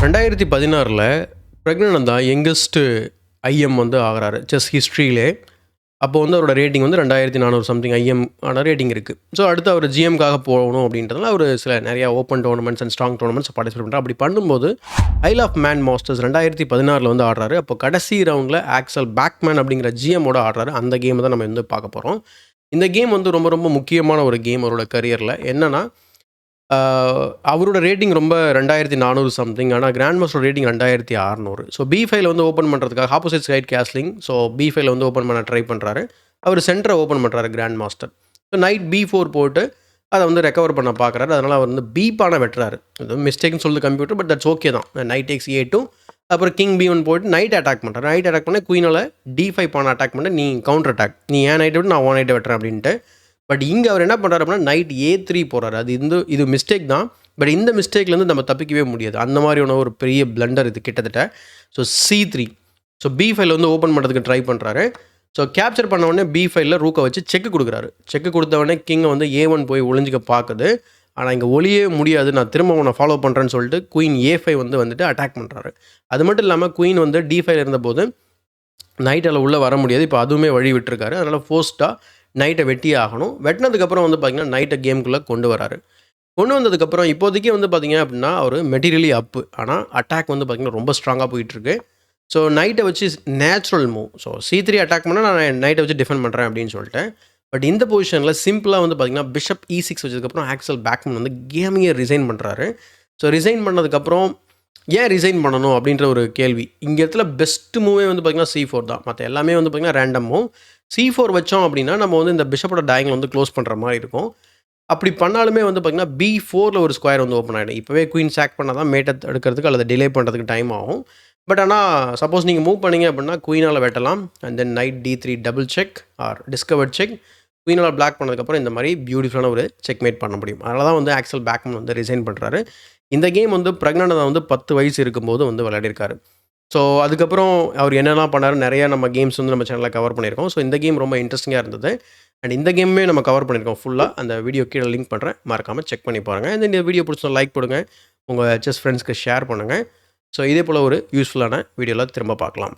2016ல் Praggnanandhaa youngest IIM வந்து ஆகிறாரு chess ஹிஸ்ட்ரியிலே. அப்போ வந்து அவரோட ரேட்டிங் வந்து 2400 சம்திங் ஐஎம் ஆன ரேட்டிங் இருக்குது. ஸோ அடுத்து அவர் ஜிஎம்காக போகணும் அப்படின்றதுனால அவர் சில நிறையா open tournaments and strong tournaments participate பண்ணுறாரு. அப்படி பண்ணும்போது ஐல் ஆஃப் மேன் மாஸ்டர்ஸ் 2016ல் வந்து ஆடுறாரு. அப்போ கடைசி ரவுண்டில் ஆக்சல் பேக்மேன் அப்படிங்கிற ஜிஎம்மோட ஆடுறாரு. அந்த கேமை தான் நம்ம வந்து பார்க்க போகிறோம். இந்த கேம் வந்து ரொம்ப ரொம்ப முக்கியமான ஒரு கேம் அவரோட கரியரில். என்னென்னா அவரோட ரேட்டிங் ரொம்ப 2400 சம்திங். ஆனால் கிராண்ட் மாஸ்டர் ரேட்டிங் 2600. ஸோ பி5 வந்து ஓப்பன் பண்ணுறதுக்காக ஆப்போசிட் சைட் கேஸ்லிங். ஸோ பி5 வந்து ஓப்பன் பண்ண ட்ரை பண்ணுறாரு. அவர் சென்டரை ஓப்பன் பண்ணுறாரு கிராண்ட் மாஸ்டர். ஸோ நைட் பி4 போட்டு அதை வந்து ரெக்கவர் பண்ண பார்க்குறாரு. அதனால் அவர் வந்து பி-பானை வெட்டுறாரு. அது மிஸ்டேக்னு சொல்லுது கம்ப்யூட்டர், பட் தட்ஸ் ஓகே தான். நைட் டேக்ஸ் A2, அப்புறம் கிங் B1 போட்டு நைட் அட்டாக் பண்ணுறாரு. நைட் அட்டாக் பண்ண குயினால் D5 பானை அட்டாக் பண்ண, நீ கவுண்டர் அட்டாக், நீ ஏன் நைட்டை விட்டு நான் ஓன் நைட்டை வெட்டுறேன் அப்படின்ட்டு. பட் இங்கே அவர் என்ன பண்ணுறாரு அப்படின்னா நைட் A3 போகிறாரு. அது இது மிஸ்டேக் தான். பட் இந்த மிஸ்டேக்லேருந்து நம்ம தப்பிக்கவே முடியாது. அந்த மாதிரியான ஒரு பெரிய பிளண்டர் இது கிட்டத்தட்ட. So C3. ஸோ B5 வந்து ஓப்பன் பண்ணுறதுக்கு ட்ரை பண்ணுறாரு. ஸோ கேப்சர் பண்ண உடனே B5ல் ரூக்கை வச்சு செக்கு கொடுக்குறாரு. செக்கு கொடுத்த உடனே கிங்கை வந்து A1 போய் ஒளிஞ்சிக்க பார்க்குது. ஆனால் இங்கே ஒளியே முடியாது, நான் திரும்ப உன்னை ஃபாலோ பண்ணுறேன்னு சொல்லிட்டு குயின் A5 வந்துட்டு அட்டாக் பண்ணுறாரு. அது மட்டும் இல்லாமல் குயின் வந்து D5 இருந்தபோது நைட்டில் உள்ளே வர முடியாது. இப்போ அதுவுமே வழி விட்டுருக்காரு. அதனால் ஃபோர்ஸ்ட்டாக நைட்டை வெட்டியே ஆகணும். வெட்டினதுக்கப்புறம் வந்து பார்த்திங்கன்னா நைட்டை கேமுக்குள்ளே கொண்டு வராரு. கொண்டு வந்ததுக்கப்புறம் இப்போதைக்கு வந்து பார்த்திங்க அப்படின்னா அவர் மெட்டீரியலி அப்பு. ஆனால் அட்டாக் வந்து பார்த்திங்கன்னா ரொம்ப ஸ்ட்ராங்காக போயிட்டுருக்கு. ஸோ நைட்டை வச்சு natural move. So C3 attack பண்ணால் நான் நைட்டை வச்சு டிஃபெண்ட் பண்ணுறேன் அப்படின்னு சொல்லிட்டு. பட் இந்த பொசிஷனில் சிம்பிளாக வந்து பார்த்திங்கன்னா பிஷப் E6 வச்சதுக்கப்புறம் ஆக்சல் பேக்மேன் வந்து கேமிங்கை ரிசைன் பண்ணுறாரு. ஸோ ரிசைன் பண்ணதுக்கப்புறம் ஏன் ரிசைன் பண்ணணும் அப்படின்ற ஒரு கேள்வி. இங்கே இடத்துல பெஸ்ட் மூவே வந்து பார்த்திங்கன்னா C4 தான். மற்ற எல்லாமே வந்து பார்த்திங்கன்னா ரேண்டம் மூவ். C4 வச்சோம் அப்படின்னா நம்ம வந்து இந்த பிஷப்போட டயங்கல் வந்து க்ளோஸ் பண்ணுற மாதிரி இருக்கும். அப்படி பண்ணாலுமே வந்து பார்த்திங்கன்னா B4ல் ஒரு ஸ்கொயர் வந்து ஓப்பன் ஆகிடும். இப்போவே குயின் சாக் பண்ணால் தான் மேட்டை எடுக்கிறதுக்கு அல்லது டிலே பண்ணுறதுக்கு டைம் ஆகும். பட் ஆனால் சப்போஸ் நீங்கள் மூவ் பண்ணிங்க அப்படின்னா குயினால் வெட்டலாம். And then knight D3 double check are discovered check. குயினால் பிளாக் பண்ணதுக்கப்புறம் இந்த மாதிரி பியூட்டிஃபுல்லான ஒரு செக்மேட் பண்ண முடியும். அதனால தான் வந்து ஆக்சல் பேக்மேன் வந்து ரிசைன் பண்ணுறாரு. இந்த கேம் வந்து பிரக்ஞானந்தா வந்து 10 வயசு இருக்கும்போது வந்து விளையாடிருக்காரு. ஸோ அதுக்கப்புறம் அவர் என்னெல்லாம் பண்ணார், நிறையா நம்ம கேம்ஸ் வந்து நம்ம சேனலில் கவர் பண்ணியிருக்கோம். ஸோ இந்த கேம் ரொம்ப இன்ட்ரெஸ்டிங்காக இருந்தது. அண்ட் இந்த கேமுமே நம்ம கவர் பண்ணியிருக்கோம் ஃபுல்லாக. அந்த வீடியோ கீழே லிங்க் பண்ணுறேன், மறக்காமல் செக் பண்ணி பாருங்கள். இந்த வீடியோ பிடிச்சா லைக் கொடுங்க, உங்கள் செஸ் ஃப்ரெண்ட்ஸ்க்கு ஷேர் பண்ணுங்கள். ஸோ இதே போல் ஒரு யூஸ்ஃபுல்லான வீடியோவில் திரும்ப பார்க்கலாம்.